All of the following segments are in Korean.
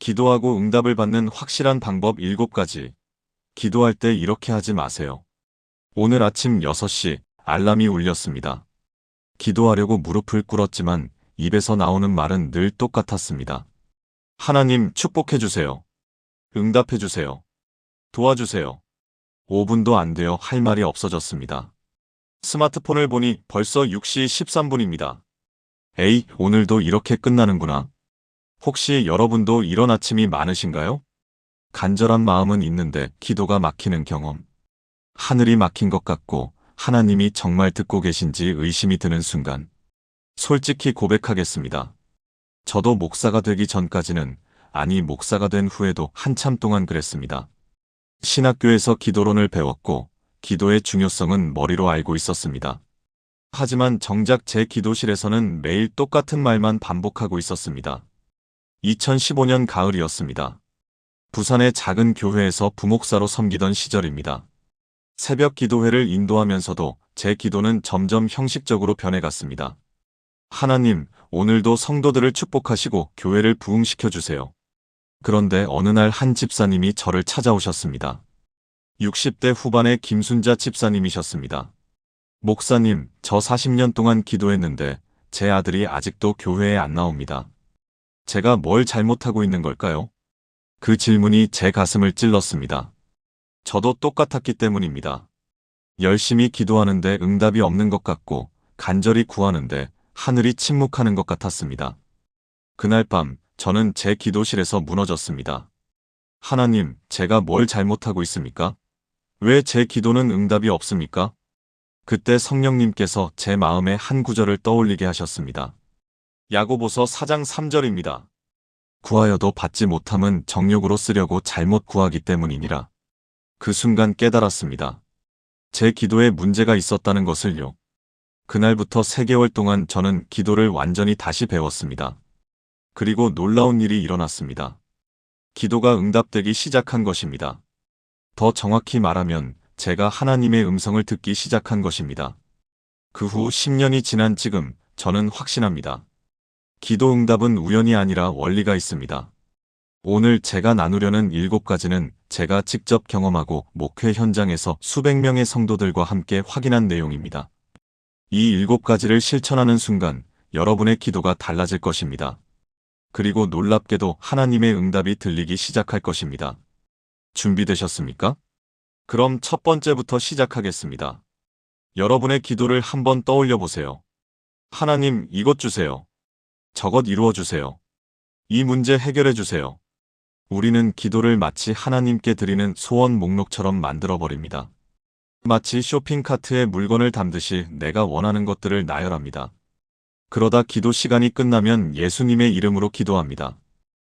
기도하고 응답을 받는 확실한 방법 7가지. 기도할 때 이렇게 하지 마세요. 오늘 아침 6시 알람이 울렸습니다. 기도하려고 무릎을 꿇었지만 입에서 나오는 말은 늘 똑같았습니다. 하나님 축복해주세요. 응답해주세요. 도와주세요. 5분도 안 되어 할 말이 없어졌습니다. 스마트폰을 보니 벌써 6시 13분입니다. 에이, 오늘도 이렇게 끝나는구나. 혹시 여러분도 이런 아침이 많으신가요? 간절한 마음은 있는데 기도가 막히는 경험. 하늘이 막힌 것 같고 하나님이 정말 듣고 계신지 의심이 드는 순간. 솔직히 고백하겠습니다. 저도 목사가 되기 전까지는, 아니 목사가 된 후에도 한참 동안 그랬습니다. 신학교에서 기도론을 배웠고 기도의 중요성은 머리로 알고 있었습니다. 하지만 정작 제 기도실에서는 매일 똑같은 말만 반복하고 있었습니다. 2015년 가을이었습니다. 부산의 작은 교회에서 부목사로 섬기던 시절입니다. 새벽 기도회를 인도하면서도 제 기도는 점점 형식적으로 변해갔습니다. 하나님, 오늘도 성도들을 축복하시고 교회를 부흥시켜 주세요. 그런데 어느 날 한 집사님이 저를 찾아오셨습니다. 60대 후반의 김순자 집사님이셨습니다. 목사님, 저 40년 동안 기도했는데 제 아들이 아직도 교회에 안 나옵니다. 제가 뭘 잘못하고 있는 걸까요? 그 질문이 제 가슴을 찔렀습니다. 저도 똑같았기 때문입니다. 열심히 기도하는데 응답이 없는 것 같고 간절히 구하는데 하늘이 침묵하는 것 같았습니다. 그날 밤 저는 제 기도실에서 무너졌습니다. 하나님, 제가 뭘 잘못하고 있습니까? 왜 제 기도는 응답이 없습니까? 그때 성령님께서 제 마음에 한 구절을 떠올리게 하셨습니다. 야고보서 4장 3절입니다. 구하여도 받지 못함은 정욕으로 쓰려고 잘못 구하기 때문이니라. 그 순간 깨달았습니다. 제 기도에 문제가 있었다는 것을요. 그날부터 3개월 동안 저는 기도를 완전히 다시 배웠습니다. 그리고 놀라운 일이 일어났습니다. 기도가 응답되기 시작한 것입니다. 더 정확히 말하면 제가 하나님의 음성을 듣기 시작한 것입니다. 그 후 10년이 지난 지금 저는 확신합니다. 기도 응답은 우연이 아니라 원리가 있습니다. 오늘 제가 나누려는 7가지는 제가 직접 경험하고 목회 현장에서 수백 명의 성도들과 함께 확인한 내용입니다. 이 7가지를 실천하는 순간 여러분의 기도가 달라질 것입니다. 그리고 놀랍게도 하나님의 응답이 들리기 시작할 것입니다. 준비되셨습니까? 그럼 첫 번째부터 시작하겠습니다. 여러분의 기도를 한번 떠올려 보세요. 하나님, 이것 주세요. 저것 이루어 주세요. 이 문제 해결해 주세요. 우리는 기도를 마치 하나님께 드리는 소원 목록처럼 만들어 버립니다. 마치 쇼핑카트에 물건을 담듯이 내가 원하는 것들을 나열합니다. 그러다 기도 시간이 끝나면 예수님의 이름으로 기도합니다.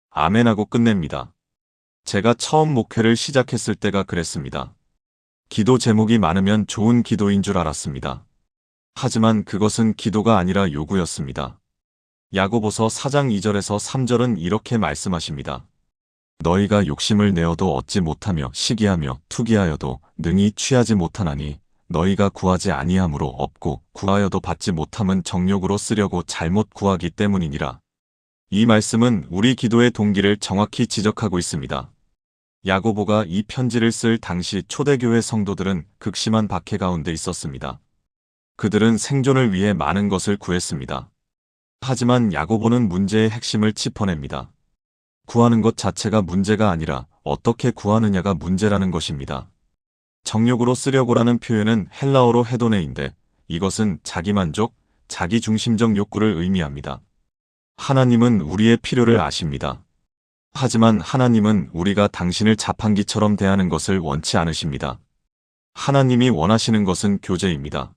아멘하고 끝냅니다. 제가 처음 목회를 시작했을 때가 그랬습니다. 기도 제목이 많으면 좋은 기도인 줄 알았습니다. 하지만 그것은 기도가 아니라 요구였습니다. 야고보서 4장 2절에서 3절은 이렇게 말씀하십니다. 너희가 욕심을 내어도 얻지 못하며 시기하며 투기하여도 능히 취하지 못하나니 너희가 구하지 아니함으로 없고 구하여도 받지 못함은 정욕으로 쓰려고 잘못 구하기 때문이니라. 이 말씀은 우리 기도의 동기를 정확히 지적하고 있습니다. 야고보가 이 편지를 쓸 당시 초대교회 성도들은 극심한 박해 가운데 있었습니다. 그들은 생존을 위해 많은 것을 구했습니다. 하지만 야고보는 문제의 핵심을 짚어냅니다. 구하는 것 자체가 문제가 아니라 어떻게 구하느냐가 문제라는 것입니다. 정욕으로 쓰려고라는 표현은 헬라어로 헤도네인데 이것은 자기만족, 자기중심적 욕구를 의미합니다. 하나님은 우리의 필요를 아십니다. 하지만 하나님은 우리가 당신을 자판기처럼 대하는 것을 원치 않으십니다. 하나님이 원하시는 것은 교제입니다.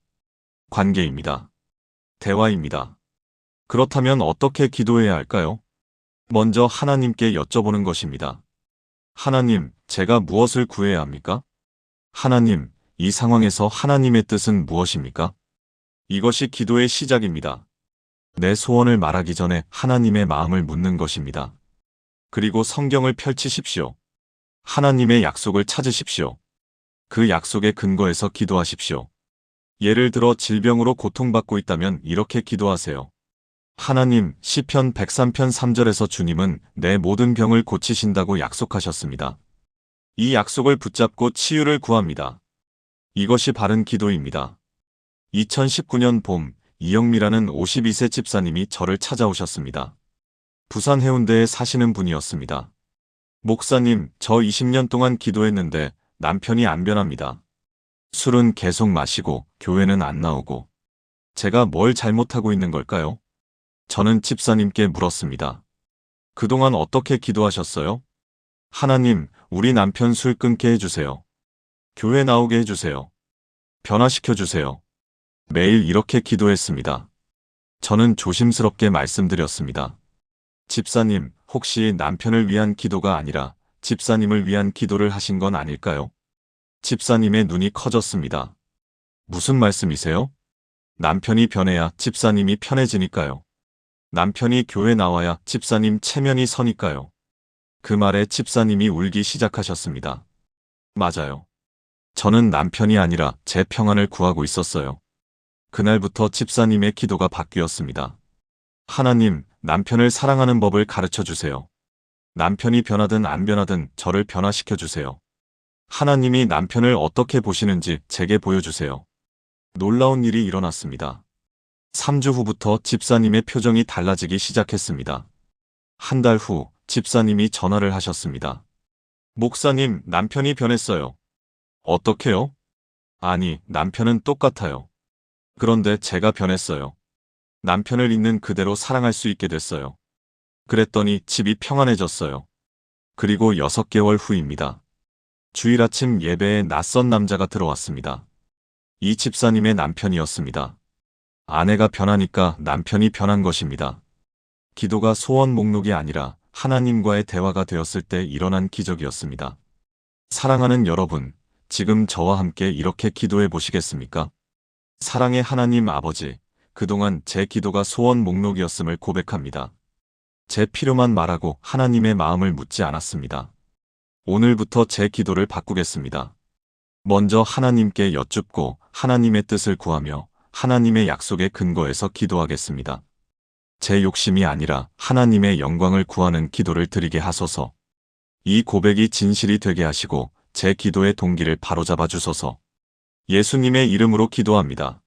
관계입니다. 대화입니다. 그렇다면 어떻게 기도해야 할까요? 먼저 하나님께 여쭤보는 것입니다. 하나님, 제가 무엇을 구해야 합니까? 하나님, 이 상황에서 하나님의 뜻은 무엇입니까? 이것이 기도의 시작입니다. 내 소원을 말하기 전에 하나님의 마음을 묻는 것입니다. 그리고 성경을 펼치십시오. 하나님의 약속을 찾으십시오. 그 약속의 근거에서 기도하십시오. 예를 들어 질병으로 고통받고 있다면 이렇게 기도하세요. 하나님, 시편 103편 3절에서 주님은 내 모든 병을 고치신다고 약속하셨습니다. 이 약속을 붙잡고 치유를 구합니다. 이것이 바른 기도입니다. 2019년 봄, 이영미라는 52세 집사님이 저를 찾아오셨습니다. 부산 해운대에 사시는 분이었습니다. 목사님, 저 20년 동안 기도했는데 남편이 안 변합니다. 술은 계속 마시고 교회는 안 나오고. 제가 뭘 잘못하고 있는 걸까요? 저는 집사님께 물었습니다. 그동안 어떻게 기도하셨어요? 하나님, 우리 남편 술 끊게 해주세요. 교회 나오게 해주세요. 변화시켜 주세요. 매일 이렇게 기도했습니다. 저는 조심스럽게 말씀드렸습니다. 집사님, 혹시 남편을 위한 기도가 아니라 집사님을 위한 기도를 하신 건 아닐까요? 집사님의 눈이 커졌습니다. 무슨 말씀이세요? 남편이 변해야 집사님이 편해지니까요. 남편이 교회 나와야 집사님 체면이 서니까요. 그 말에 집사님이 울기 시작하셨습니다. 맞아요. 저는 남편이 아니라 제 평안을 구하고 있었어요. 그날부터 집사님의 기도가 바뀌었습니다. 하나님, 남편을 사랑하는 법을 가르쳐 주세요. 남편이 변하든 안 변하든 저를 변화시켜 주세요. 하나님이 남편을 어떻게 보시는지 제게 보여주세요. 놀라운 일이 일어났습니다. 3주 후부터 집사님의 표정이 달라지기 시작했습니다. 한 달 후 집사님이 전화를 하셨습니다. 목사님, 남편이 변했어요. 어떻게요? 아니, 남편은 똑같아요. 그런데 제가 변했어요. 남편을 있는 그대로 사랑할 수 있게 됐어요. 그랬더니 집이 평안해졌어요. 그리고 6개월 후입니다. 주일 아침 예배에 낯선 남자가 들어왔습니다. 이 집사님의 남편이었습니다. 아내가 변하니까 남편이 변한 것입니다. 기도가 소원 목록이 아니라 하나님과의 대화가 되었을 때 일어난 기적이었습니다. 사랑하는 여러분, 지금 저와 함께 이렇게 기도해 보시겠습니까? 사랑의 하나님 아버지, 그동안 제 기도가 소원 목록이었음을 고백합니다. 제 필요만 말하고 하나님의 마음을 묻지 않았습니다. 오늘부터 제 기도를 바꾸겠습니다. 먼저 하나님께 여쭙고 하나님의 뜻을 구하며 하나님의 약속에 근거해서 기도하겠습니다. 제 욕심이 아니라 하나님의 영광을 구하는 기도를 드리게 하소서. 이 고백이 진실이 되게 하시고 제 기도의 동기를 바로잡아 주소서. 예수님의 이름으로 기도합니다.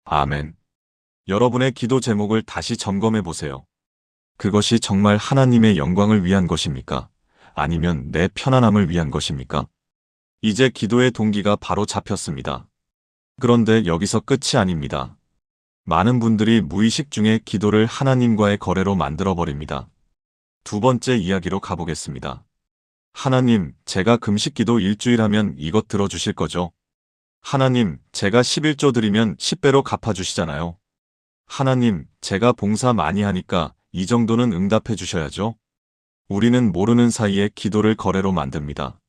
아멘. 여러분의 기도 제목을 다시 점검해 보세요. 그것이 정말 하나님의 영광을 위한 것입니까? 아니면 내 편안함을 위한 것입니까? 이제 기도의 동기가 바로 잡혔습니다. 그런데 여기서 끝이 아닙니다. 많은 분들이 무의식 중에 기도를 하나님과의 거래로 만들어버립니다. 두 번째 이야기로 가보겠습니다. 하나님, 제가 금식기도 일주일 하면 이것 들어주실 거죠? 하나님, 제가 11조 드리면 10배로 갚아주시잖아요. 하나님, 제가 봉사 많이 하니까 이 정도는 응답해 주셔야죠. 우리는 모르는 사이에 기도를 거래로 만듭니다.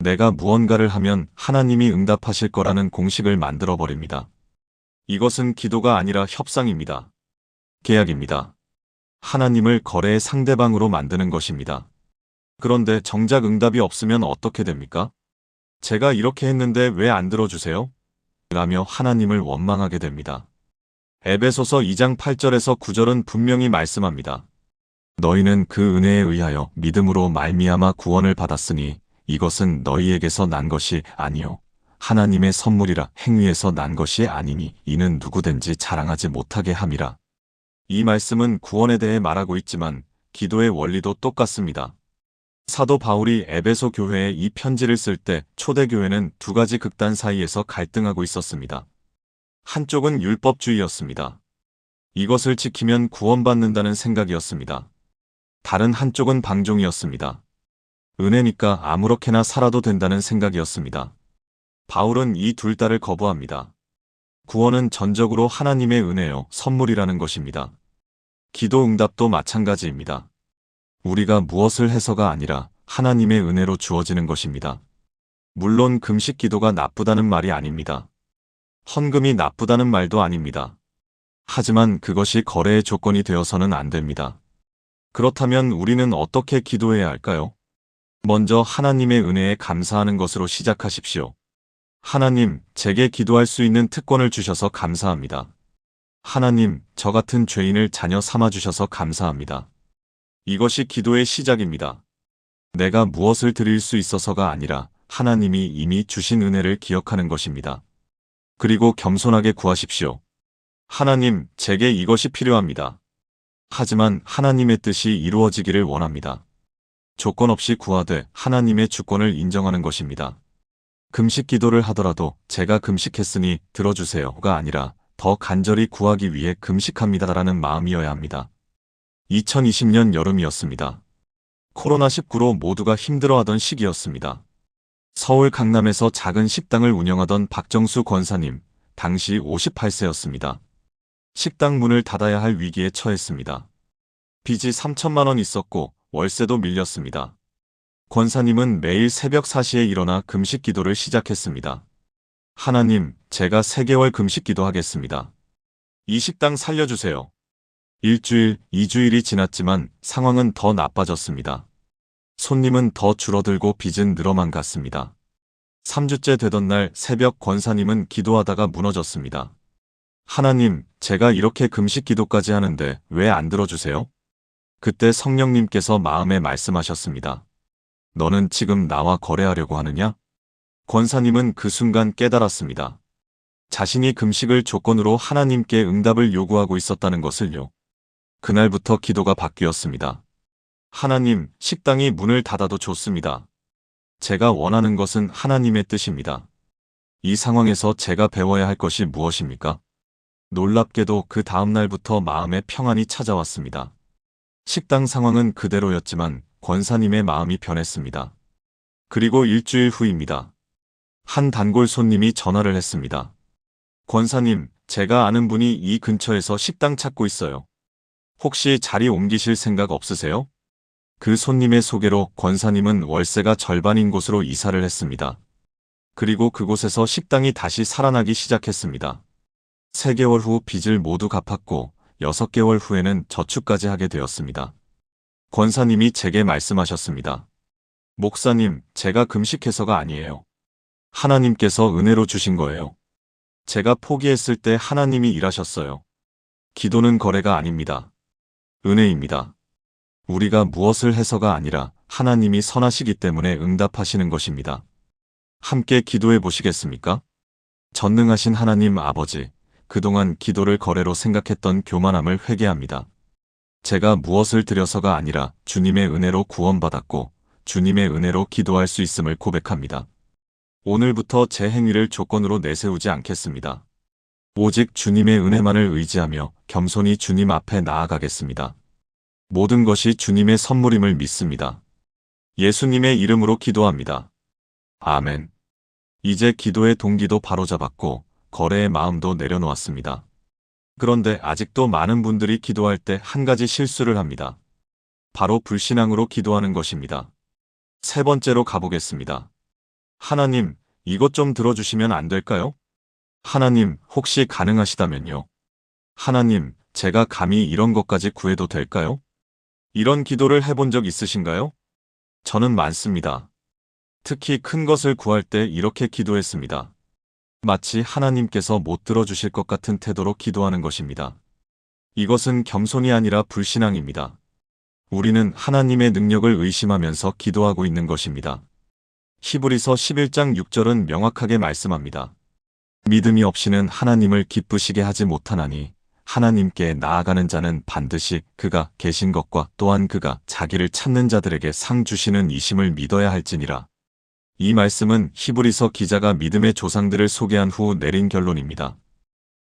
내가 무언가를 하면 하나님이 응답하실 거라는 공식을 만들어버립니다. 이것은 기도가 아니라 협상입니다. 계약입니다. 하나님을 거래의 상대방으로 만드는 것입니다. 그런데 정작 응답이 없으면 어떻게 됩니까? 제가 이렇게 했는데 왜 안 들어주세요? 라며 하나님을 원망하게 됩니다. 에베소서 2장 8절에서 9절은 분명히 말씀합니다. 너희는 그 은혜에 의하여 믿음으로 말미암아 구원을 받았으니 이것은 너희에게서 난 것이 아니요 하나님의 선물이라. 행위에서 난 것이 아니니 이는 누구든지 자랑하지 못하게 함이라. 이 말씀은 구원에 대해 말하고 있지만 기도의 원리도 똑같습니다. 사도 바울이 에베소 교회에 이 편지를 쓸 때 초대교회는 두 가지 극단 사이에서 갈등하고 있었습니다. 한쪽은 율법주의였습니다. 이것을 지키면 구원받는다는 생각이었습니다. 다른 한쪽은 방종이었습니다. 은혜니까 아무렇게나 살아도 된다는 생각이었습니다. 바울은 이 둘 다를 거부합니다. 구원은 전적으로 하나님의 은혜요, 선물이라는 것입니다. 기도 응답도 마찬가지입니다. 우리가 무엇을 해서가 아니라 하나님의 은혜로 주어지는 것입니다. 물론 금식 기도가 나쁘다는 말이 아닙니다. 헌금이 나쁘다는 말도 아닙니다. 하지만 그것이 거래의 조건이 되어서는 안 됩니다. 그렇다면 우리는 어떻게 기도해야 할까요? 먼저 하나님의 은혜에 감사하는 것으로 시작하십시오. 하나님, 제게 기도할 수 있는 특권을 주셔서 감사합니다. 하나님, 저 같은 죄인을 자녀 삼아주셔서 감사합니다. 이것이 기도의 시작입니다. 내가 무엇을 드릴 수 있어서가 아니라 하나님이 이미 주신 은혜를 기억하는 것입니다. 그리고 겸손하게 구하십시오. 하나님, 제게 이것이 필요합니다. 하지만 하나님의 뜻이 이루어지기를 원합니다. 조건 없이 구하되 하나님의 주권을 인정하는 것입니다. 금식 기도를 하더라도 제가 금식했으니 들어주세요가 아니라 더 간절히 구하기 위해 금식합니다라는 마음이어야 합니다. 2020년 여름이었습니다. 코로나19로 모두가 힘들어하던 시기였습니다. 서울 강남에서 작은 식당을 운영하던 박정수 권사님, 당시 58세였습니다. 식당 문을 닫아야 할 위기에 처했습니다. 빚이 3천만 원 있었고 월세도 밀렸습니다. 권사님은 매일 새벽 4시에 일어나 금식 기도를 시작했습니다. 하나님, 제가 3개월 금식 기도하겠습니다. 이 식당 살려주세요. 1주일, 2주일이 지났지만 상황은 더 나빠졌습니다. 손님은 더 줄어들고 빚은 늘어만 갔습니다. 3주째 되던 날 새벽 권사님은 기도하다가 무너졌습니다. 하나님, 제가 이렇게 금식 기도까지 하는데 왜 안 들어주세요? 그때 성령님께서 마음에 말씀하셨습니다. 너는 지금 나와 거래하려고 하느냐? 권사님은 그 순간 깨달았습니다. 자신이 금식을 조건으로 하나님께 응답을 요구하고 있었다는 것을요. 그날부터 기도가 바뀌었습니다. 하나님, 식당이 문을 닫아도 좋습니다. 제가 원하는 것은 하나님의 뜻입니다. 이 상황에서 제가 배워야 할 것이 무엇입니까? 놀랍게도 그 다음 날부터 마음의 평안이 찾아왔습니다. 식당 상황은 그대로였지만 권사님의 마음이 변했습니다. 그리고 일주일 후입니다. 한 단골 손님이 전화를 했습니다. 권사님, 제가 아는 분이 이 근처에서 식당 찾고 있어요. 혹시 자리 옮기실 생각 없으세요? 그 손님의 소개로 권사님은 월세가 절반인 곳으로 이사를 했습니다. 그리고 그곳에서 식당이 다시 살아나기 시작했습니다. 3개월 후 빚을 모두 갚았고 6개월 후에는 저축까지 하게 되었습니다. 권사님이 제게 말씀하셨습니다. 목사님, 제가 금식해서가 아니에요. 하나님께서 은혜로 주신 거예요. 제가 포기했을 때 하나님이 일하셨어요. 기도는 거래가 아닙니다. 은혜입니다. 우리가 무엇을 해서가 아니라 하나님이 선하시기 때문에 응답하시는 것입니다. 함께 기도해 보시겠습니까? 전능하신 하나님 아버지, 그동안 기도를 거래로 생각했던 교만함을 회개합니다. 제가 무엇을 드려서가 아니라 주님의 은혜로 구원받았고 주님의 은혜로 기도할 수 있음을 고백합니다. 오늘부터 제 행위를 조건으로 내세우지 않겠습니다. 오직 주님의 은혜만을 의지하며 겸손히 주님 앞에 나아가겠습니다. 모든 것이 주님의 선물임을 믿습니다. 예수님의 이름으로 기도합니다. 아멘. 이제 기도의 동기도 바로잡았고 거래의 마음도 내려놓았습니다. 그런데 아직도 많은 분들이 기도할 때 한 가지 실수를 합니다. 바로 불신앙으로 기도하는 것입니다. 3번째로 가보겠습니다. 하나님, 이것 좀 들어주시면 안 될까요? 하나님, 혹시 가능하시다면요. 하나님, 제가 감히 이런 것까지 구해도 될까요? 이런 기도를 해본 적 있으신가요? 저는 많습니다. 특히 큰 것을 구할 때 이렇게 기도했습니다. 마치 하나님께서 못 들어주실 것 같은 태도로 기도하는 것입니다. 이것은 겸손이 아니라 불신앙입니다. 우리는 하나님의 능력을 의심하면서 기도하고 있는 것입니다. 히브리서 11장 6절은 명확하게 말씀합니다. 믿음이 없이는 하나님을 기쁘시게 하지 못하나니 하나님께 나아가는 자는 반드시 그가 계신 것과 또한 그가 자기를 찾는 자들에게 상 주시는 이심을 믿어야 할지니라. 이 말씀은 히브리서 기자가 믿음의 조상들을 소개한 후 내린 결론입니다.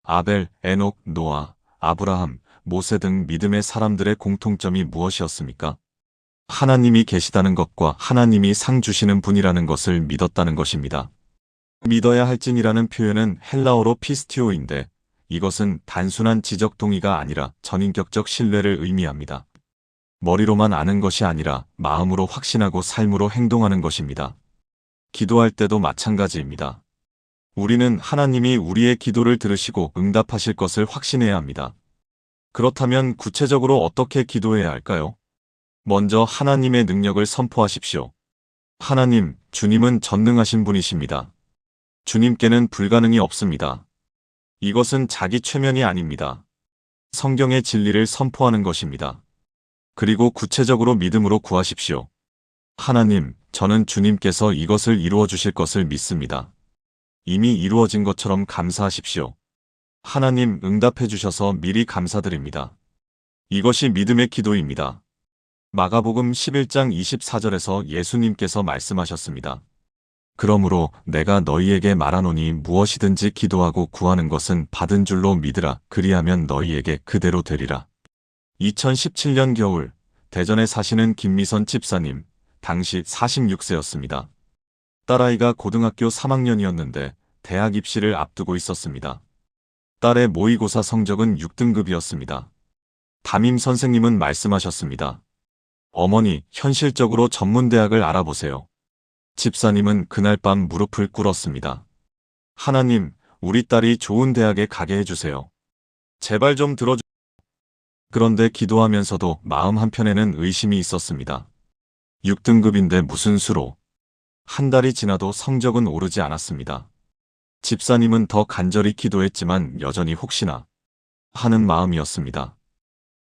아벨, 에녹, 노아, 아브라함, 모세 등 믿음의 사람들의 공통점이 무엇이었습니까? 하나님이 계시다는 것과 하나님이 상 주시는 분이라는 것을 믿었다는 것입니다. 믿어야 할진이라는 표현은 헬라어로 피스티오인데 이것은 단순한 지적 동의가 아니라 전인격적 신뢰를 의미합니다. 머리로만 아는 것이 아니라 마음으로 확신하고 삶으로 행동하는 것입니다. 기도할 때도 마찬가지입니다. 우리는 하나님이 우리의 기도를 들으시고 응답하실 것을 확신해야 합니다. 그렇다면 구체적으로 어떻게 기도해야 할까요? 먼저 하나님의 능력을 선포하십시오. 하나님, 주님은 전능하신 분이십니다. 주님께는 불가능이 없습니다. 이것은 자기 최면이 아닙니다. 성경의 진리를 선포하는 것입니다. 그리고 구체적으로 믿음으로 구하십시오. 하나님, 저는 주님께서 이것을 이루어 주실 것을 믿습니다. 이미 이루어진 것처럼 감사하십시오. 하나님, 응답해 주셔서 미리 감사드립니다. 이것이 믿음의 기도입니다. 마가복음 11장 24절에서 예수님께서 말씀하셨습니다. 그러므로 내가 너희에게 말하노니 무엇이든지 기도하고 구하는 것은 받은 줄로 믿으라. 그리하면 너희에게 그대로 되리라. 2017년 겨울, 대전에 사시는 김미선 집사님, 당시 46세였습니다. 딸아이가 고등학교 3학년이었는데 대학 입시를 앞두고 있었습니다. 딸의 모의고사 성적은 6등급이었습니다. 담임 선생님은 말씀하셨습니다. 어머니, 현실적으로 전문대학을 알아보세요. 집사님은 그날 밤 무릎을 꿇었습니다. 하나님, 우리 딸이 좋은 대학에 가게 해주세요. 제발 좀 들어주. 그런데 기도하면서도 마음 한편에는 의심이 있었습니다. 6등급인데 무슨 수로? 한 달이 지나도 성적은 오르지 않았습니다. 집사님은 더 간절히 기도했지만 여전히 혹시나 하는 마음이었습니다.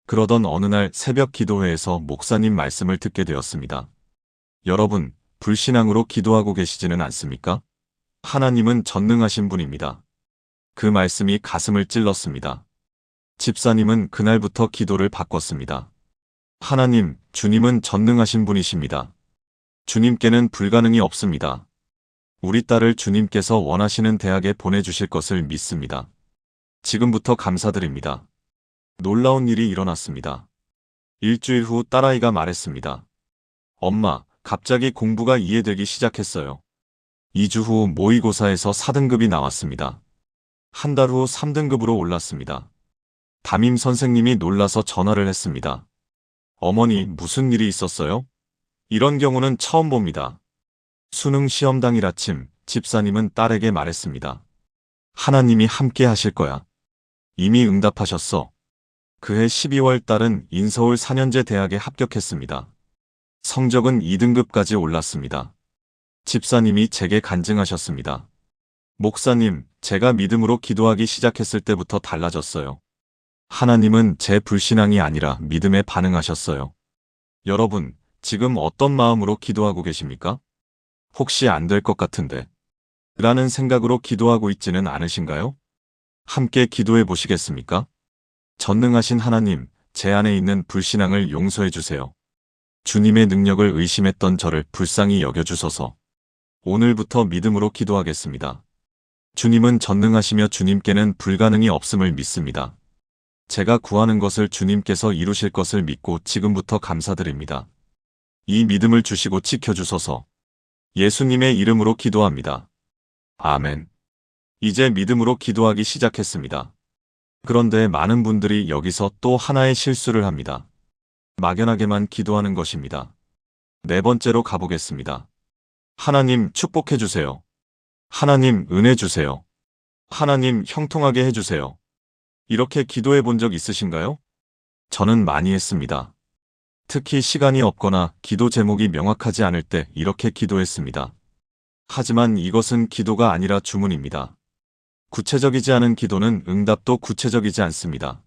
그러던 어느 날 새벽 기도회에서 목사님 말씀을 듣게 되었습니다. 여러분, 불신앙으로 기도하고 계시지는 않습니까? 하나님은 전능하신 분입니다. 그 말씀이 가슴을 찔렀습니다. 집사님은 그날부터 기도를 바꿨습니다. 하나님, 주님은 전능하신 분이십니다. 주님께는 불가능이 없습니다. 우리 딸을 주님께서 원하시는 대학에 보내주실 것을 믿습니다. 지금부터 감사드립니다. 놀라운 일이 일어났습니다. 일주일 후 딸아이가 말했습니다. 엄마, 갑자기 공부가 이해되기 시작했어요. 2주 후 모의고사에서 4등급이 나왔습니다. 한 달 후 3등급으로 올랐습니다. 담임 선생님이 놀라서 전화를 했습니다. 어머니, 무슨 일이 있었어요? 이런 경우는 처음 봅니다. 수능 시험 당일 아침, 집사님은 딸에게 말했습니다. 하나님이 함께 하실 거야. 이미 응답하셨어. 그해 12월 딸은 인서울 4년제 대학에 합격했습니다. 성적은 2등급까지 올랐습니다. 집사님이 제게 간증하셨습니다. 목사님, 제가 믿음으로 기도하기 시작했을 때부터 달라졌어요. 하나님은 제 불신앙이 아니라 믿음에 반응하셨어요. 여러분, 지금 어떤 마음으로 기도하고 계십니까? 혹시 안 될 것 같은데 라는 생각으로 기도하고 있지는 않으신가요? 함께 기도해 보시겠습니까? 전능하신 하나님, 제 안에 있는 불신앙을 용서해 주세요. 주님의 능력을 의심했던 저를 불쌍히 여겨주소서. 오늘부터 믿음으로 기도하겠습니다. 주님은 전능하시며 주님께는 불가능이 없음을 믿습니다. 제가 구하는 것을 주님께서 이루실 것을 믿고 지금부터 감사드립니다. 이 믿음을 주시고 지켜주소서. 예수님의 이름으로 기도합니다. 아멘. 이제 믿음으로 기도하기 시작했습니다. 그런데 많은 분들이 여기서 또 하나의 실수를 합니다. 막연하게만 기도하는 것입니다. 네 번째로 가보겠습니다. 하나님 축복해 주세요. 하나님 은혜 주세요. 하나님 형통하게 해주세요. 이렇게 기도해 본 적 있으신가요? 저는 많이 했습니다. 특히 시간이 없거나 기도 제목이 명확하지 않을 때 이렇게 기도했습니다. 하지만 이것은 기도가 아니라 주문입니다. 구체적이지 않은 기도는 응답도 구체적이지 않습니다.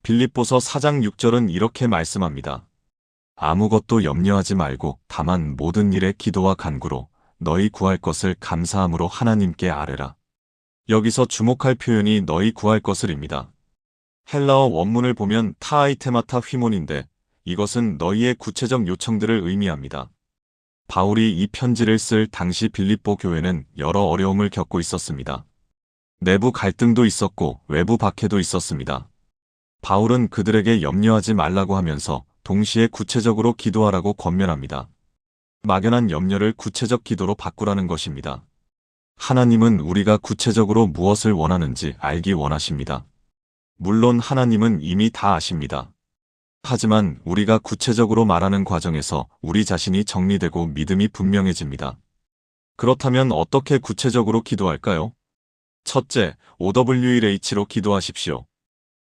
빌립보서 4장 6절은 이렇게 말씀합니다. 아무것도 염려하지 말고 다만 모든 일에 기도와 간구로 너희 구할 것을 감사함으로 하나님께 아뢰라. 여기서 주목할 표현이 너희 구할 것을입니다. 헬라어 원문을 보면 타아이테마타 휘몬인데 이것은 너희의 구체적 요청들을 의미합니다. 바울이 이 편지를 쓸 당시 빌립보 교회는 여러 어려움을 겪고 있었습니다. 내부 갈등도 있었고 외부 박해도 있었습니다. 바울은 그들에게 염려하지 말라고 하면서 동시에 구체적으로 기도하라고 권면합니다. 막연한 염려를 구체적 기도로 바꾸라는 것입니다. 하나님은 우리가 구체적으로 무엇을 원하는지 알기 원하십니다. 물론 하나님은 이미 다 아십니다. 하지만 우리가 구체적으로 말하는 과정에서 우리 자신이 정리되고 믿음이 분명해집니다. 그렇다면 어떻게 구체적으로 기도할까요? 첫째, OWLH로 기도하십시오.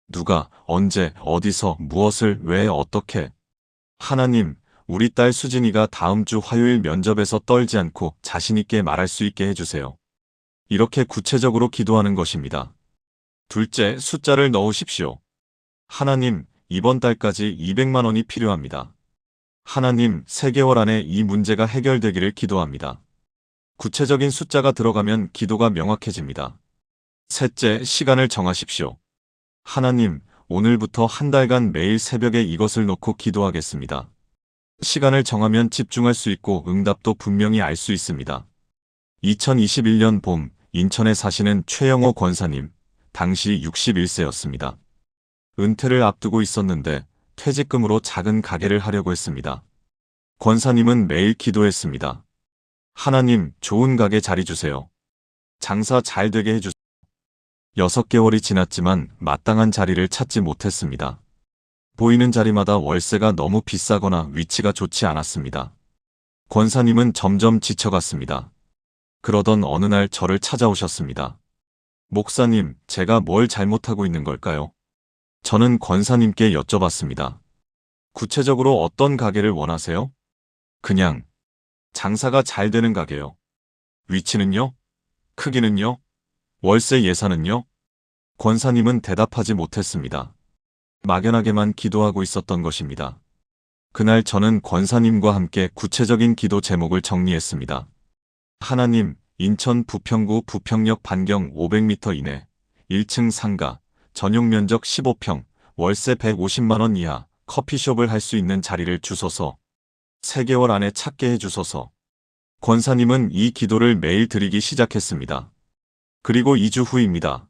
누가, 언제, 어디서, 무엇을, 왜, 어떻게. 하나님, 우리 딸 수진이가 다음 주 화요일 면접에서 떨지 않고 자신있게 말할 수 있게 해주세요. 이렇게 구체적으로 기도하는 것입니다. 둘째, 숫자를 넣으십시오. 하나님, 이번 달까지 200만 원이 필요합니다. 하나님, 3개월 안에 이 문제가 해결되기를 기도합니다. 구체적인 숫자가 들어가면 기도가 명확해집니다. 셋째, 시간을 정하십시오. 하나님, 오늘부터 한 달간 매일 새벽에 이것을 놓고 기도하겠습니다. 시간을 정하면 집중할 수 있고 응답도 분명히 알 수 있습니다. 2021년 봄, 인천에 사시는 최영호 권사님, 당시 61세였습니다. 은퇴를 앞두고 있었는데 퇴직금으로 작은 가게를 하려고 했습니다. 권사님은 매일 기도했습니다. 하나님, 좋은 가게 자리 주세요. 장사 잘 되게 해주세요. 6개월이 지났지만 마땅한 자리를 찾지 못했습니다. 보이는 자리마다 월세가 너무 비싸거나 위치가 좋지 않았습니다. 권사님은 점점 지쳐갔습니다. 그러던 어느 날 저를 찾아오셨습니다. 목사님, 제가 뭘 잘못하고 있는 걸까요? 저는 권사님께 여쭤봤습니다. 구체적으로 어떤 가게를 원하세요? 그냥 장사가 잘 되는 가게요. 위치는요? 크기는요? 월세 예산은요? 권사님은 대답하지 못했습니다. 막연하게만 기도하고 있었던 것입니다. 그날 저는 권사님과 함께 구체적인 기도 제목을 정리했습니다. 하나님, 인천 부평구 부평역 반경 500m 이내, 1층 상가, 전용 면적 15평, 월세 150만 원 이하, 커피숍을 할 수 있는 자리를 주소서. 3개월 안에 찾게 해주소서. 권사님은 이 기도를 매일 드리기 시작했습니다. 그리고 2주 후입니다.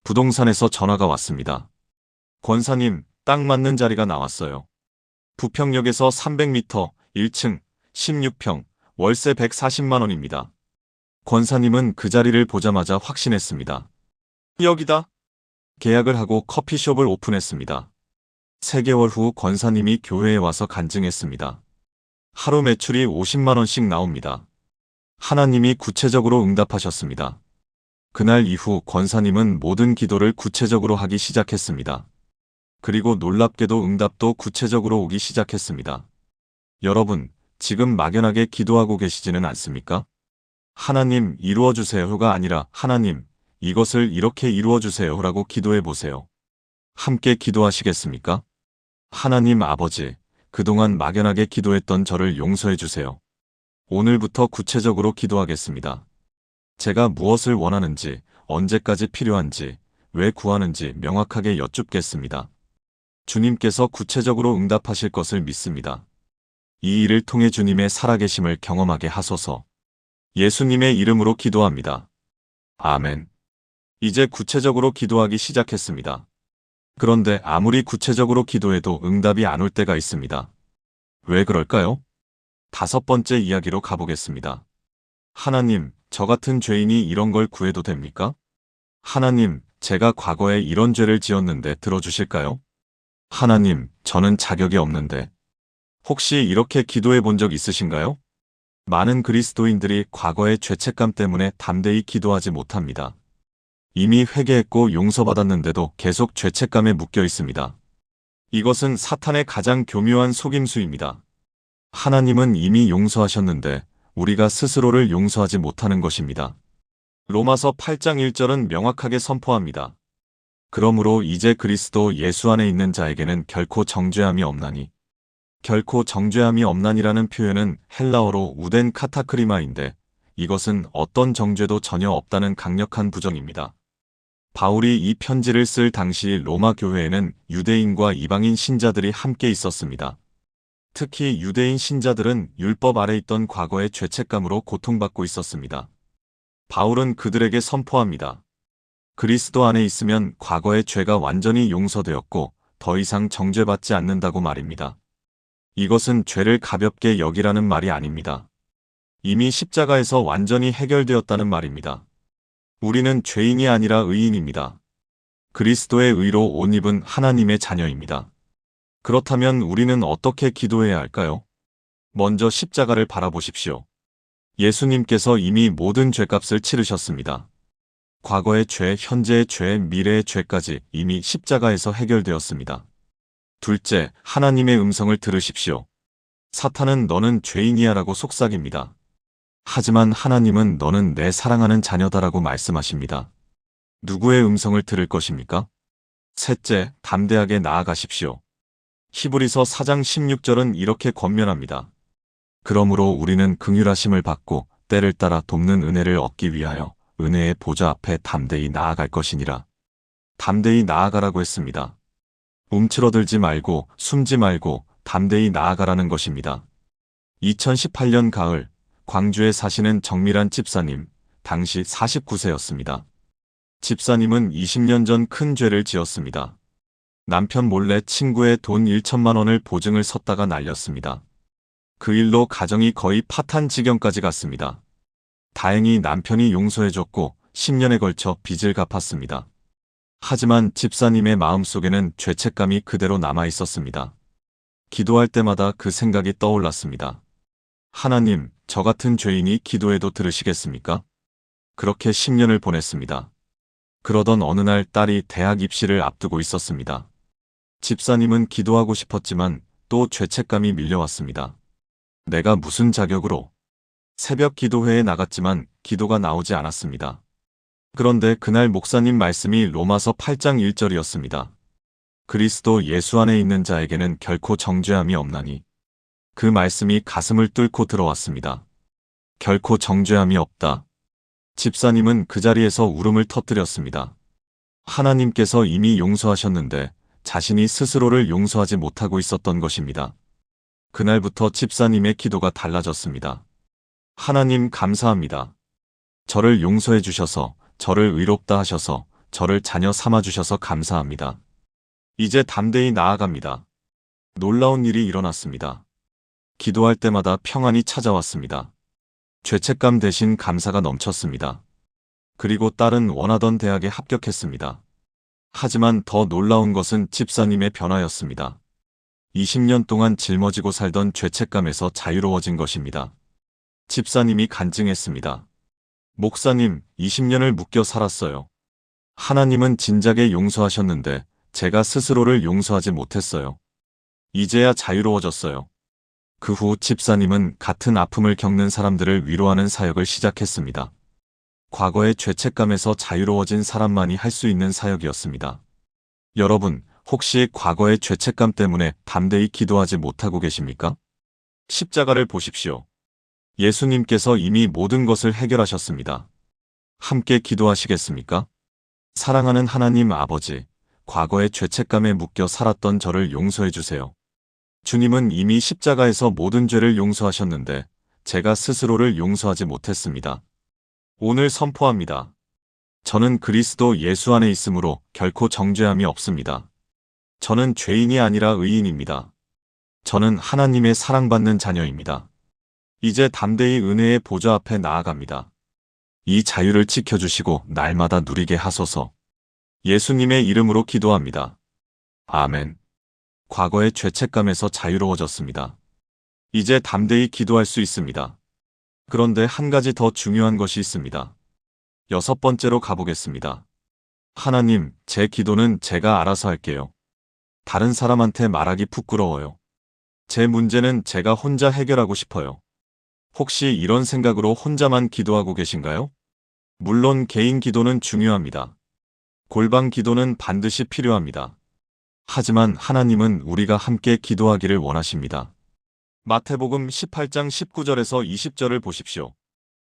부동산에서 전화가 왔습니다. 권사님, 딱 맞는 자리가 나왔어요. 부평역에서 300m, 1층, 16평, 월세 140만 원입니다. 권사님은 그 자리를 보자마자 확신했습니다. 여기다! 계약을 하고 커피숍을 오픈했습니다. 3개월 후 권사님이 교회에 와서 간증했습니다. 하루 매출이 50만 원씩 나옵니다. 하나님이 구체적으로 응답하셨습니다. 그날 이후 권사님은 모든 기도를 구체적으로 하기 시작했습니다. 그리고 놀랍게도 응답도 구체적으로 오기 시작했습니다. 여러분, 지금 막연하게 기도하고 계시지는 않습니까? 하나님, 이루어주세요가 아니라 하나님, 이것을 이렇게 이루어주세요라고 기도해 보세요. 함께 기도하시겠습니까? 하나님 아버지, 그동안 막연하게 기도했던 저를 용서해 주세요. 오늘부터 구체적으로 기도하겠습니다. 제가 무엇을 원하는지, 언제까지 필요한지, 왜 구하는지 명확하게 여쭙겠습니다. 주님께서 구체적으로 응답하실 것을 믿습니다. 이 일을 통해 주님의 살아계심을 경험하게 하소서. 예수님의 이름으로 기도합니다. 아멘. 이제 구체적으로 기도하기 시작했습니다. 그런데 아무리 구체적으로 기도해도 응답이 안 올 때가 있습니다. 왜 그럴까요? 5번째 이야기로 가보겠습니다. 하나님, 저 같은 죄인이 이런 걸 구해도 됩니까? 하나님, 제가 과거에 이런 죄를 지었는데 들어주실까요? 하나님, 저는 자격이 없는데. 혹시 이렇게 기도해 본 적 있으신가요? 많은 그리스도인들이 과거의 죄책감 때문에 담대히 기도하지 못합니다. 이미 회개했고 용서받았는데도 계속 죄책감에 묶여 있습니다. 이것은 사탄의 가장 교묘한 속임수입니다. 하나님은 이미 용서하셨는데 우리가 스스로를 용서하지 못하는 것입니다. 로마서 8장 1절은 명확하게 선포합니다. 그러므로 이제 그리스도 예수 안에 있는 자에게는 결코 정죄함이 없나니. 결코 정죄함이 없나니라는 표현은 헬라어로 우덴 카타크리마인데 이것은 어떤 정죄도 전혀 없다는 강력한 부정입니다. 바울이 이 편지를 쓸 당시 로마 교회에는 유대인과 이방인 신자들이 함께 있었습니다. 특히 유대인 신자들은 율법 아래 있던 과거의 죄책감으로 고통받고 있었습니다. 바울은 그들에게 선포합니다. 그리스도 안에 있으면 과거의 죄가 완전히 용서되었고 더 이상 정죄받지 않는다고 말입니다. 이것은 죄를 가볍게 여기라는 말이 아닙니다. 이미 십자가에서 완전히 해결되었다는 말입니다. 우리는 죄인이 아니라 의인입니다. 그리스도의 의로 옷 입은 하나님의 자녀입니다. 그렇다면 우리는 어떻게 기도해야 할까요? 먼저 십자가를 바라보십시오. 예수님께서 이미 모든 죄값을 치르셨습니다. 과거의 죄, 현재의 죄, 미래의 죄까지 이미 십자가에서 해결되었습니다. 둘째, 하나님의 음성을 들으십시오. 사탄은 너는 죄인이야 라고 속삭입니다. 하지만 하나님은 너는 내 사랑하는 자녀다라고 말씀하십니다. 누구의 음성을 들을 것입니까? 셋째, 담대하게 나아가십시오. 히브리서 4장 16절은 이렇게 권면합니다. 그러므로 우리는 긍휼하심을 받고 때를 따라 돕는 은혜를 얻기 위하여 은혜의 보좌 앞에 담대히 나아갈 것이니라. 담대히 나아가라고 했습니다. 움츠러들지 말고 숨지 말고 담대히 나아가라는 것입니다. 2018년 가을, 광주에 사시는 정밀한 집사님, 당시 49세였습니다. 집사님은 20년 전 큰 죄를 지었습니다. 남편 몰래 친구의 돈 1천만 원을 보증을 섰다가 날렸습니다. 그 일로 가정이 거의 파탄 지경까지 갔습니다. 다행히 남편이 용서해줬고 10년에 걸쳐 빚을 갚았습니다. 하지만 집사님의 마음속에는 죄책감이 그대로 남아 있었습니다. 기도할 때마다 그 생각이 떠올랐습니다. 하나님, 저 같은 죄인이 기도해도 들으시겠습니까? 그렇게 10년을 보냈습니다. 그러던 어느 날 딸이 대학 입시를 앞두고 있었습니다. 집사님은 기도하고 싶었지만 또 죄책감이 밀려왔습니다. 내가 무슨 자격으로? 새벽 기도회에 나갔지만 기도가 나오지 않았습니다. 그런데 그날 목사님 말씀이 로마서 8장 1절이었습니다. 그리스도 예수 안에 있는 자에게는 결코 정죄함이 없나니. 그 말씀이 가슴을 뚫고 들어왔습니다. 결코 정죄함이 없다. 집사님은 그 자리에서 울음을 터뜨렸습니다. 하나님께서 이미 용서하셨는데 자신이 스스로를 용서하지 못하고 있었던 것입니다. 그날부터 집사님의 기도가 달라졌습니다. 하나님 감사합니다. 저를 용서해 주셔서, 저를 의롭다 하셔서, 저를 자녀 삼아 주셔서 감사합니다. 이제 담대히 나아갑니다. 놀라운 일이 일어났습니다. 기도할 때마다 평안이 찾아왔습니다. 죄책감 대신 감사가 넘쳤습니다. 그리고 딸은 원하던 대학에 합격했습니다. 하지만 더 놀라운 것은 집사님의 변화였습니다. 20년 동안 짊어지고 살던 죄책감에서 자유로워진 것입니다. 집사님이 간증했습니다. 목사님, 20년을 묶여 살았어요. 하나님은 진작에 용서하셨는데 제가 스스로를 용서하지 못했어요. 이제야 자유로워졌어요. 그 후 집사님은 같은 아픔을 겪는 사람들을 위로하는 사역을 시작했습니다. 과거의 죄책감에서 자유로워진 사람만이 할 수 있는 사역이었습니다. 여러분, 혹시 과거의 죄책감 때문에 담대히 기도하지 못하고 계십니까? 십자가를 보십시오. 예수님께서 이미 모든 것을 해결하셨습니다. 함께 기도하시겠습니까? 사랑하는 하나님 아버지, 과거의 죄책감에 묶여 살았던 저를 용서해 주세요. 주님은 이미 십자가에서 모든 죄를 용서하셨는데 제가 스스로를 용서하지 못했습니다. 오늘 선포합니다. 저는 그리스도 예수 안에 있으므로 결코 정죄함이 없습니다. 저는 죄인이 아니라 의인입니다. 저는 하나님의 사랑받는 자녀입니다. 이제 담대히 은혜의 보좌 앞에 나아갑니다. 이 자유를 지켜주시고 날마다 누리게 하소서. 예수님의 이름으로 기도합니다. 아멘. 과거의 죄책감에서 자유로워졌습니다. 이제 담대히 기도할 수 있습니다. 그런데 한 가지 더 중요한 것이 있습니다. 6번째로 가보겠습니다. 하나님, 제 기도는 제가 알아서 할게요. 다른 사람한테 말하기 부끄러워요. 제 문제는 제가 혼자 해결하고 싶어요. 혹시 이런 생각으로 혼자만 기도하고 계신가요? 물론 개인 기도는 중요합니다. 골방 기도는 반드시 필요합니다. 하지만 하나님은 우리가 함께 기도하기를 원하십니다. 마태복음 18장 19절에서 20절을 보십시오.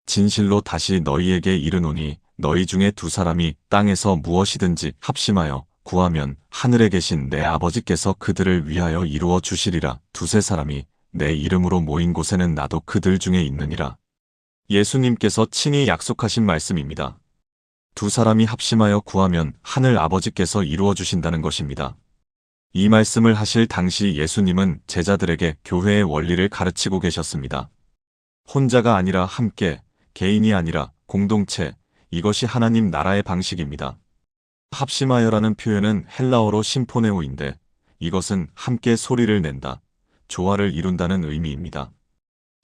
진실로 다시 너희에게 이르노니 너희 중에 두 사람이 땅에서 무엇이든지 합심하여 구하면 하늘에 계신 내 아버지께서 그들을 위하여 이루어 주시리라. 두세 사람이 내 이름으로 모인 곳에는 나도 그들 중에 있느니라. 예수님께서 친히 약속하신 말씀입니다. 두 사람이 합심하여 구하면 하늘 아버지께서 이루어 주신다는 것입니다. 이 말씀을 하실 당시 예수님은 제자들에게 교회의 원리를 가르치고 계셨습니다. 혼자가 아니라 함께, 개인이 아니라 공동체, 이것이 하나님 나라의 방식입니다. 합심하여라는 표현은 헬라어로 심포네오인데 이것은 함께 소리를 낸다, 조화를 이룬다는 의미입니다.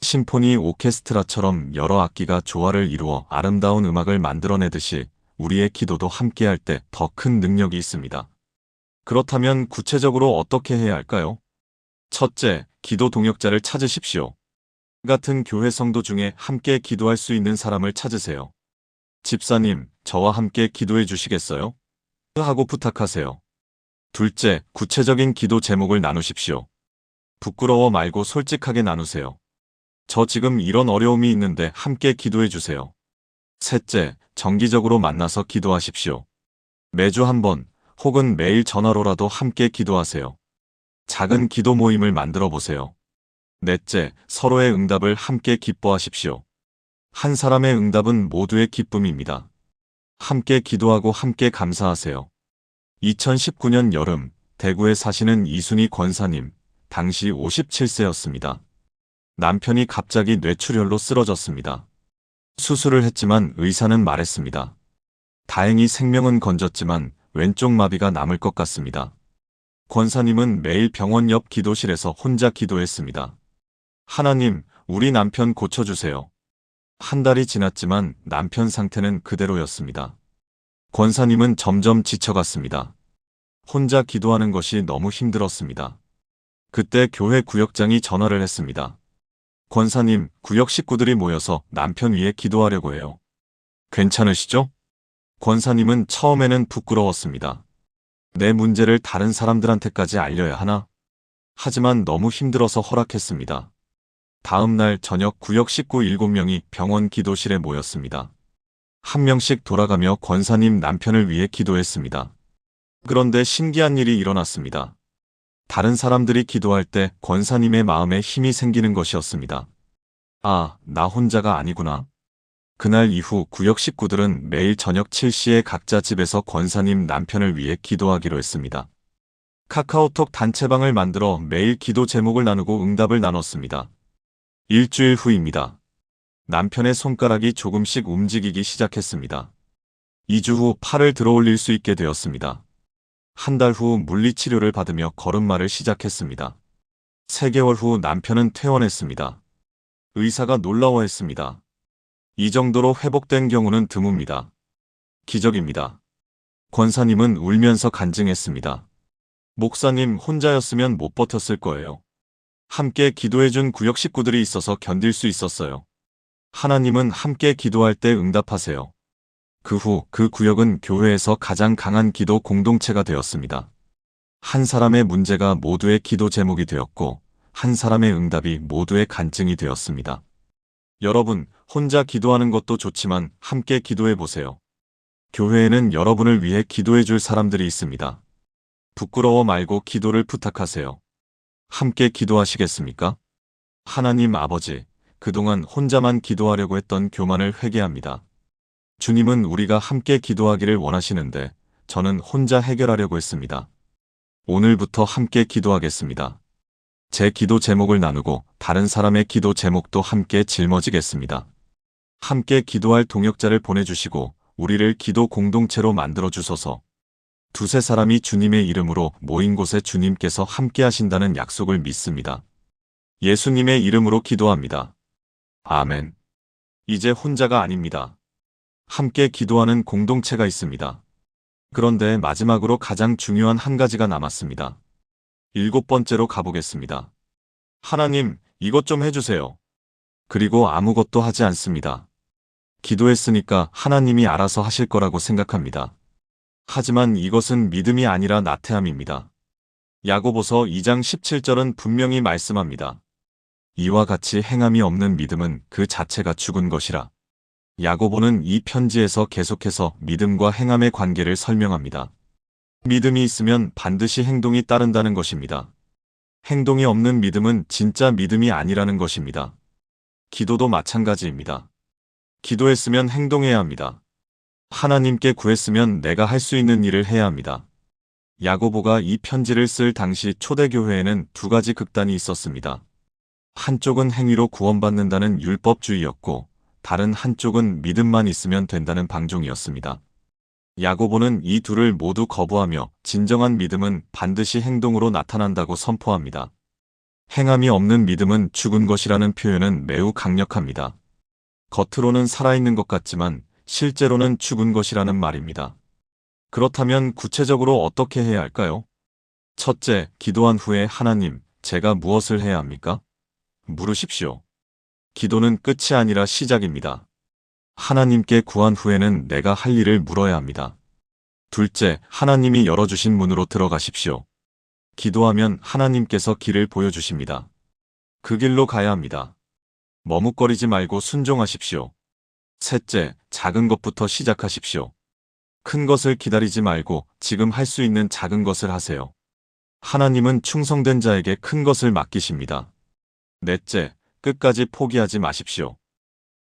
심포니 오케스트라처럼 여러 악기가 조화를 이루어 아름다운 음악을 만들어내듯이 우리의 기도도 함께할 때 더 큰 능력이 있습니다. 그렇다면 구체적으로 어떻게 해야 할까요? 첫째, 기도 동역자를 찾으십시오. 같은 교회 성도 중에 함께 기도할 수 있는 사람을 찾으세요. 집사님, 저와 함께 기도해 주시겠어요? 하고 부탁하세요. 둘째, 구체적인 기도 제목을 나누십시오. 부끄러워 말고 솔직하게 나누세요. 저 지금 이런 어려움이 있는데 함께 기도해 주세요. 셋째, 정기적으로 만나서 기도하십시오. 매주 한 번, 혹은 매일 전화로라도 함께 기도하세요. 작은 기도 모임을 만들어 보세요. 넷째, 서로의 응답을 함께 기뻐하십시오. 한 사람의 응답은 모두의 기쁨입니다. 함께 기도하고 함께 감사하세요. 2019년 여름, 대구에 사시는 이순희 권사님, 당시 57세였습니다. 남편이 갑자기 뇌출혈로 쓰러졌습니다. 수술을 했지만 의사는 말했습니다. 다행히 생명은 건졌지만 왼쪽 마비가 남을 것 같습니다. 권사님은 매일 병원 옆 기도실에서 혼자 기도했습니다. 하나님, 우리 남편 고쳐주세요. 한 달이 지났지만 남편 상태는 그대로였습니다. 권사님은 점점 지쳐갔습니다. 혼자 기도하는 것이 너무 힘들었습니다. 그때 교회 구역장이 전화를 했습니다. 권사님, 구역 식구들이 모여서 남편 위해 기도하려고 해요. 괜찮으시죠? 권사님은 처음에는 부끄러웠습니다. 내 문제를 다른 사람들한테까지 알려야 하나? 하지만 너무 힘들어서 허락했습니다. 다음 날 저녁 구역 식구 7명이 병원 기도실에 모였습니다. 한 명씩 돌아가며 권사님 남편을 위해 기도했습니다. 그런데 신기한 일이 일어났습니다. 다른 사람들이 기도할 때 권사님의 마음에 힘이 생기는 것이었습니다. 아, 나 혼자가 아니구나. 그날 이후 구역 식구들은 매일 저녁 7시에 각자 집에서 권사님 남편을 위해 기도하기로 했습니다. 카카오톡 단체방을 만들어 매일 기도 제목을 나누고 응답을 나눴습니다. 일주일 후입니다. 남편의 손가락이 조금씩 움직이기 시작했습니다. 2주 후 팔을 들어 올릴 수 있게 되었습니다. 한 달 후 물리치료를 받으며 걸음마를 시작했습니다. 3개월 후 남편은 퇴원했습니다. 의사가 놀라워했습니다. 이 정도로 회복된 경우는 드뭅니다. 기적입니다. 권사님은 울면서 간증했습니다. 목사님 혼자였으면 못 버텼을 거예요. 함께 기도해준 구역 식구들이 있어서 견딜 수 있었어요. 하나님은 함께 기도할 때 응답하세요. 그 후 그 구역은 교회에서 가장 강한 기도 공동체가 되었습니다. 한 사람의 문제가 모두의 기도 제목이 되었고 한 사람의 응답이 모두의 간증이 되었습니다. 여러분, 혼자 기도하는 것도 좋지만 함께 기도해 보세요. 교회에는 여러분을 위해 기도해 줄 사람들이 있습니다. 부끄러워 말고 기도를 부탁하세요. 함께 기도하시겠습니까? 하나님 아버지, 그동안 혼자만 기도하려고 했던 교만을 회개합니다. 주님은 우리가 함께 기도하기를 원하시는데 저는 혼자 해결하려고 했습니다. 오늘부터 함께 기도하겠습니다. 제 기도 제목을 나누고 다른 사람의 기도 제목도 함께 짊어지겠습니다. 함께 기도할 동역자를 보내주시고 우리를 기도 공동체로 만들어 주소서. 두세 사람이 주님의 이름으로 모인 곳에 주님께서 함께 하신다는 약속을 믿습니다. 예수님의 이름으로 기도합니다. 아멘. 이제 혼자가 아닙니다. 함께 기도하는 공동체가 있습니다. 그런데 마지막으로 가장 중요한 한 가지가 남았습니다. 7번째로 가보겠습니다. 하나님, 이것 좀 해주세요. 그리고 아무것도 하지 않습니다. 기도했으니까 하나님이 알아서 하실 거라고 생각합니다. 하지만 이것은 믿음이 아니라 나태함입니다. 야고보서 2장 17절은 분명히 말씀합니다. 이와 같이 행함이 없는 믿음은 그 자체가 죽은 것이라. 야고보는 이 편지에서 계속해서 믿음과 행함의 관계를 설명합니다. 믿음이 있으면 반드시 행동이 따른다는 것입니다. 행동이 없는 믿음은 진짜 믿음이 아니라는 것입니다. 기도도 마찬가지입니다. 기도했으면 행동해야 합니다. 하나님께 구했으면 내가 할 수 있는 일을 해야 합니다. 야고보가 이 편지를 쓸 당시 초대교회에는 두 가지 극단이 있었습니다. 한쪽은 행위로 구원받는다는 율법주의였고 다른 한쪽은 믿음만 있으면 된다는 방종이었습니다. 야고보는 이 둘을 모두 거부하며 진정한 믿음은 반드시 행동으로 나타난다고 선포합니다. 행함이 없는 믿음은 죽은 것이라는 표현은 매우 강력합니다. 겉으로는 살아있는 것 같지만 실제로는 죽은 것이라는 말입니다. 그렇다면 구체적으로 어떻게 해야 할까요? 첫째, 기도한 후에 하나님, 제가 무엇을 해야 합니까? 물으십시오. 기도는 끝이 아니라 시작입니다. 하나님께 구한 후에는 내가 할 일을 물어야 합니다. 둘째, 하나님이 열어주신 문으로 들어가십시오. 기도하면 하나님께서 길을 보여주십니다. 그 길로 가야 합니다. 머뭇거리지 말고 순종하십시오. 셋째, 작은 것부터 시작하십시오. 큰 것을 기다리지 말고 지금 할 수 있는 작은 것을 하세요. 하나님은 충성된 자에게 큰 것을 맡기십니다. 넷째, 끝까지 포기하지 마십시오.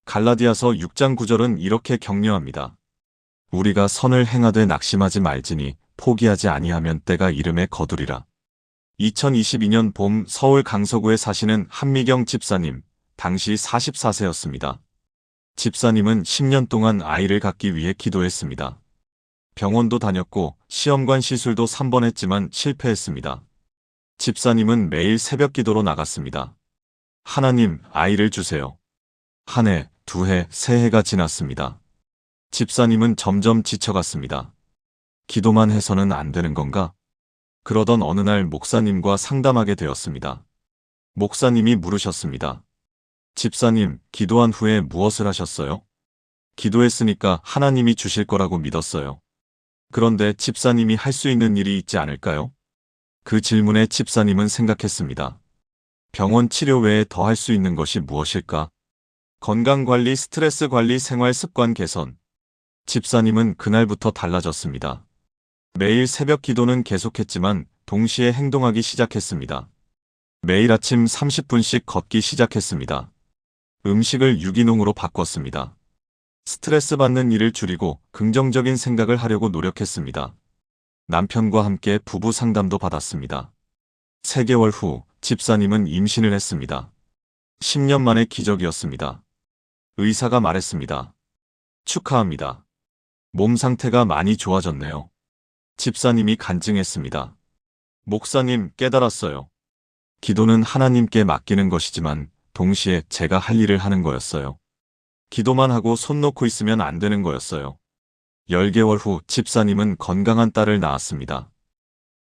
갈라디아서 6장 9절은 이렇게 격려합니다. 우리가 선을 행하되 낙심하지 말지니 포기하지 아니하면 때가 이름에 거두리라. 2022년 봄 서울 강서구에 사시는 한미경 집사님, 당시 44세였습니다. 집사님은 10년 동안 아이를 갖기 위해 기도했습니다. 병원도 다녔고 시험관 시술도 3번 했지만 실패했습니다. 집사님은 매일 새벽 기도로 나갔습니다. 하나님, 아이를 주세요. 한 해, 두 해, 세 해가 지났습니다. 집사님은 점점 지쳐갔습니다. 기도만 해서는 안 되는 건가? 그러던 어느 날 목사님과 상담하게 되었습니다. 목사님이 물으셨습니다. 집사님, 기도한 후에 무엇을 하셨어요? 기도했으니까 하나님이 주실 거라고 믿었어요. 그런데 집사님이 할 수 있는 일이 있지 않을까요? 그 질문에 집사님은 생각했습니다. 병원 치료 외에 더 할 수 있는 것이 무엇일까? 건강관리, 스트레스 관리, 생활 습관 개선. 집사님은 그날부터 달라졌습니다. 매일 새벽 기도는 계속했지만 동시에 행동하기 시작했습니다. 매일 아침 30분씩 걷기 시작했습니다. 음식을 유기농으로 바꿨습니다. 스트레스 받는 일을 줄이고 긍정적인 생각을 하려고 노력했습니다. 남편과 함께 부부 상담도 받았습니다. 3개월 후 집사님은 임신을 했습니다. 10년 만의 기적이었습니다. 의사가 말했습니다. 축하합니다. 몸 상태가 많이 좋아졌네요. 집사님이 간증했습니다. 목사님, 깨달았어요. 기도는 하나님께 맡기는 것이지만 동시에 제가 할 일을 하는 거였어요. 기도만 하고 손 놓고 있으면 안 되는 거였어요. 10개월 후 집사님은 건강한 딸을 낳았습니다.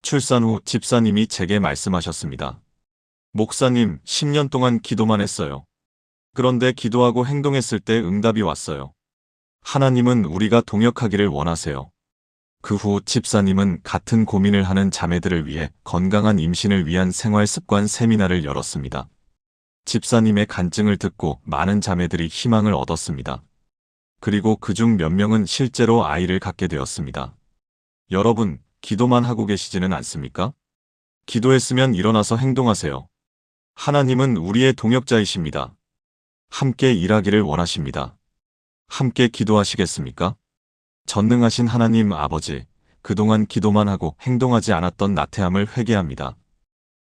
출산 후 집사님이 제게 말씀하셨습니다. 목사님, 10년 동안 기도만 했어요. 그런데 기도하고 행동했을 때 응답이 왔어요. 하나님은 우리가 동역하기를 원하세요. 그 후 집사님은 같은 고민을 하는 자매들을 위해 건강한 임신을 위한 생활 습관 세미나를 열었습니다. 집사님의 간증을 듣고 많은 자매들이 희망을 얻었습니다. 그리고 그중 몇 명은 실제로 아이를 갖게 되었습니다. 여러분, 기도만 하고 계시지는 않습니까? 기도했으면 일어나서 행동하세요. 하나님은 우리의 동역자이십니다. 함께 일하기를 원하십니다. 함께 기도하시겠습니까? 전능하신 하나님 아버지, 그동안 기도만 하고 행동하지 않았던 나태함을 회개합니다.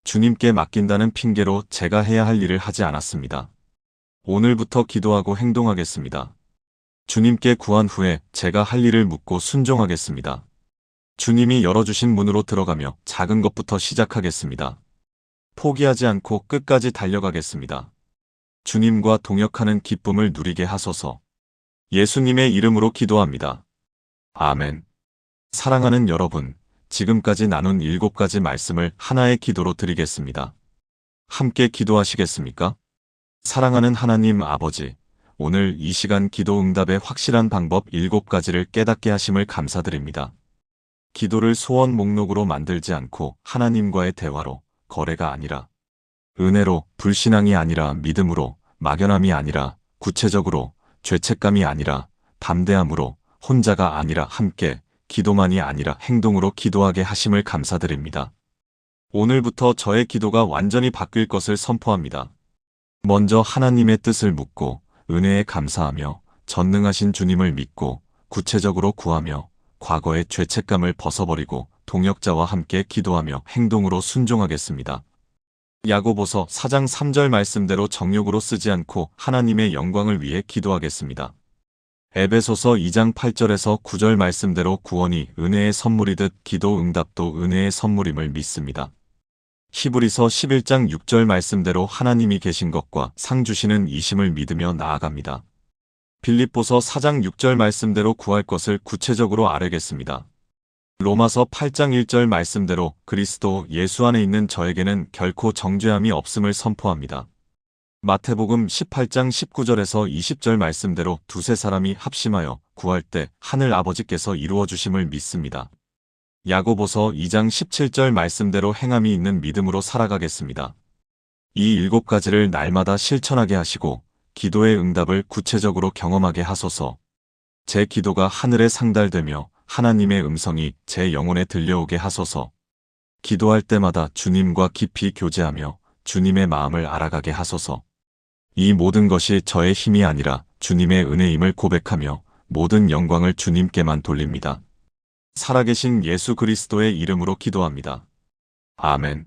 주님께 맡긴다는 핑계로 제가 해야 할 일을 하지 않았습니다. 오늘부터 기도하고 행동하겠습니다. 주님께 구한 후에 제가 할 일을 묻고 순종하겠습니다. 주님이 열어주신 문으로 들어가며 작은 것부터 시작하겠습니다. 포기하지 않고 끝까지 달려가겠습니다. 주님과 동역하는 기쁨을 누리게 하소서. 예수님의 이름으로 기도합니다. 아멘. 사랑하는 여러분, 지금까지 나눈 7가지 말씀을 하나의 기도로 드리겠습니다. 함께 기도하시겠습니까? 사랑하는 하나님 아버지, 오늘 이 시간 기도 응답의 확실한 방법 7가지를 깨닫게 하심을 감사드립니다. 기도를 소원 목록으로 만들지 않고 하나님과의 대화로, 거래가 아니라 은혜로, 불신앙이 아니라 믿음으로, 막연함이 아니라 구체적으로, 죄책감이 아니라 담대함으로, 혼자가 아니라 함께, 기도만이 아니라 행동으로 기도하게 하심을 감사드립니다. 오늘부터 저의 기도가 완전히 바뀔 것을 선포합니다. 먼저 하나님의 뜻을 묻고 은혜에 감사하며 전능하신 주님을 믿고 구체적으로 구하며 과거의 죄책감을 벗어버리고 동역자와 함께 기도하며 행동으로 순종하겠습니다. 야고보서 4장 3절 말씀대로 정욕으로 쓰지 않고 하나님의 영광을 위해 기도하겠습니다. 에베소서 2장 8절에서 9절 말씀대로 구원이 은혜의 선물이듯 기도 응답도 은혜의 선물임을 믿습니다. 히브리서 11장 6절 말씀대로 하나님이 계신 것과 상 주시는 이심을 믿으며 나아갑니다. 빌립보서 4장 6절 말씀대로 구할 것을 구체적으로 아뢰겠습니다. 로마서 8장 1절 말씀대로 그리스도 예수 안에 있는 저에게는 결코 정죄함이 없음을 선포합니다. 마태복음 18장 19절에서 20절 말씀대로 두세 사람이 합심하여 구할 때 하늘 아버지께서 이루어 주심을 믿습니다. 야고보서 2장 17절 말씀대로 행함이 있는 믿음으로 살아가겠습니다. 이 7가지를 날마다 실천하게 하시고 기도의 응답을 구체적으로 경험하게 하소서. 제 기도가 하늘에 상달되며 하나님의 음성이 제 영혼에 들려오게 하소서. 기도할 때마다 주님과 깊이 교제하며 주님의 마음을 알아가게 하소서. 이 모든 것이 저의 힘이 아니라 주님의 은혜임을 고백하며 모든 영광을 주님께만 돌립니다. 살아계신 예수 그리스도의 이름으로 기도합니다. 아멘.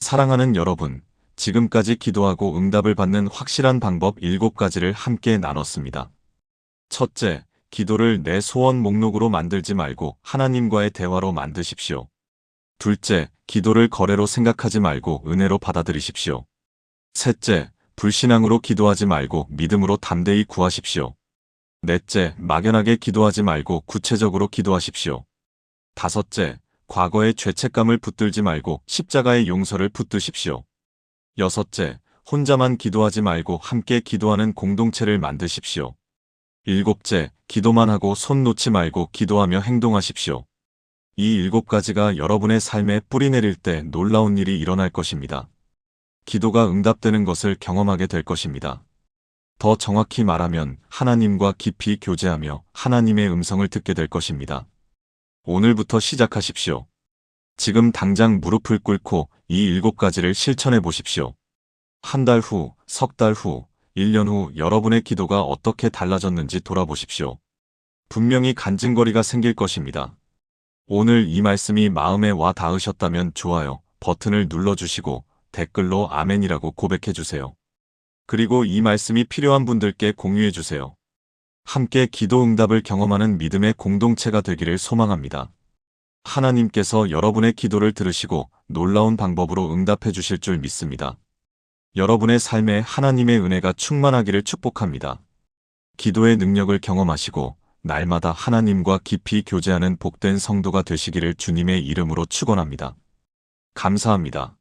사랑하는 여러분, 지금까지 기도하고 응답을 받는 확실한 방법 7가지를 함께 나눴습니다. 첫째, 기도를 내 소원 목록으로 만들지 말고 하나님과의 대화로 만드십시오. 둘째, 기도를 거래로 생각하지 말고 은혜로 받아들이십시오. 셋째, 불신앙으로 기도하지 말고 믿음으로 담대히 구하십시오. 넷째, 막연하게 기도하지 말고 구체적으로 기도하십시오. 다섯째, 과거의 죄책감을 붙들지 말고 십자가의 용서를 붙드십시오. 여섯째, 혼자만 기도하지 말고 함께 기도하는 공동체를 만드십시오. 일곱째, 기도만 하고 손 놓지 말고 기도하며 행동하십시오. 이 7가지가 여러분의 삶에 뿌리 내릴 때 놀라운 일이 일어날 것입니다. 기도가 응답되는 것을 경험하게 될 것입니다. 더 정확히 말하면 하나님과 깊이 교제하며 하나님의 음성을 듣게 될 것입니다. 오늘부터 시작하십시오. 지금 당장 무릎을 꿇고 이 7가지를 실천해 보십시오. 한 달 후, 석 달 후, 1년 후 여러분의 기도가 어떻게 달라졌는지 돌아보십시오. 분명히 간증거리가 생길 것입니다. 오늘 이 말씀이 마음에 와 닿으셨다면 좋아요 버튼을 눌러주시고 댓글로 아멘이라고 고백해주세요. 그리고 이 말씀이 필요한 분들께 공유해주세요. 함께 기도 응답을 경험하는 믿음의 공동체가 되기를 소망합니다. 하나님께서 여러분의 기도를 들으시고 놀라운 방법으로 응답해 주실 줄 믿습니다. 여러분의 삶에 하나님의 은혜가 충만하기를 축복합니다. 기도의 능력을 경험하시고 날마다 하나님과 깊이 교제하는 복된 성도가 되시기를 주님의 이름으로 축원합니다. 감사합니다.